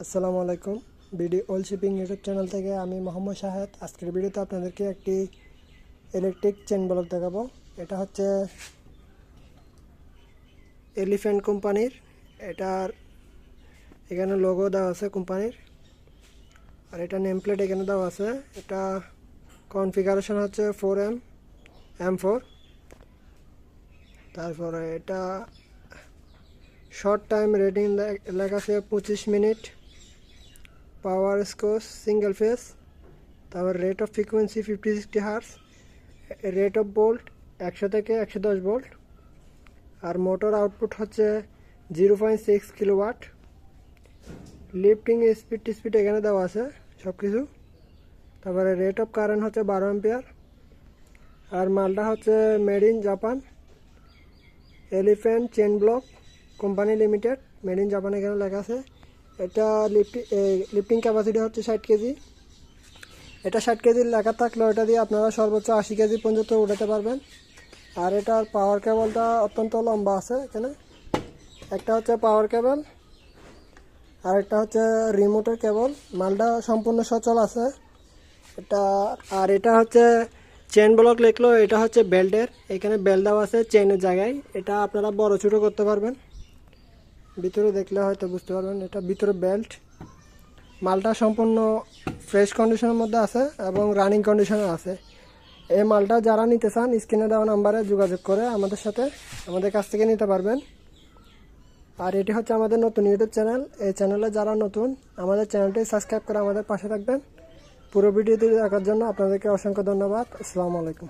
আসসালামু আলাইকুম। BD all shipping YouTube channel থেকে আমি মোহাম্মদ শাহেদ। আজকের ভিডিওতে আপনাদেরকে একটি ইলেকট্রিক চেন ব্লক দেখাবো। এটা হচ্ছে এলিফ্যান্ট কোম্পানির। এটার এখানে লোগো দেওয়া আছে কোম্পানির, আর এটা নেম প্লেট এখানে দেওয়া আছে। এটা কনফিগারেশন হচ্ছে 4M4। তারপরে এটা শর্ট টাইম রেটিং লেখা আছে 25 মিনিট। পাওয়ার স্কোর সিঙ্গেল ফেস। তারপর rate of frequency 50-60 hertz. Rate of volt 100 থেকে 110 ভোল্ট। আর মোটর আউটপুট হচ্ছে 0.6 কিলোওয়াট। লিফটিং স্পিড এখানে দেওয়া আছে সব কিছু। তারপরে রেট অফ কারেন্ট হচ্ছে 12 অ্যাম্পিয়ার। আর মালটা হচ্ছে made in Japan, elephant chain block company limited, made in Japan এখানে লেখা আছে। এটা লিফটিং ক্যাপাসিটি হচ্ছে 60 কেজি। এটা 60 কেজির লেখা থাকলেও এটা দিয়ে আপনারা সর্বোচ্চ 80 কেজি পর্যন্ত উঠাতে পারবেন। আর এটার পাওয়ার কেবলটা অত্যন্ত লম্বা আছে। এখানে একটা হচ্ছে পাওয়ার কেবল, আর একটা হচ্ছে রিমোটের কেবল। মালটা সম্পূর্ণ সচল আছে এটা। আর এটা হচ্ছে চেন ব্লক লিখলো, এটা হচ্ছে বেল্টের। এখানে বেল্ট দেওয়া আছে চেনের জায়গায়। এটা আপনারা বড় ছোটো করতে পারবেন। ভিতরে দেখলে হয়তো বুঝতে পারবেন, এটা ভিতরে বেল্ট। মালটা সম্পূর্ণ ফ্রেশ কন্ডিশনের মধ্যে আছে এবং রানিং কন্ডিশনে আছে। এই মালটা যারা নিতে চান স্ক্রিনে দেওয়া নাম্বারে যোগাযোগ করে আমাদের কাছ থেকে নিতে পারবেন। আর এটি হচ্ছে আমাদের নতুন ইউটিউব চ্যানেল। এই চ্যানেলে যারা নতুন, আমাদের চ্যানেলটি সাবস্ক্রাইব করে আমাদের পাশে থাকবেন। পুরো ভিডিওটি দেখার জন্য আপনাদেরকে অসংখ্য ধন্যবাদ। আসসালামু আলাইকুম।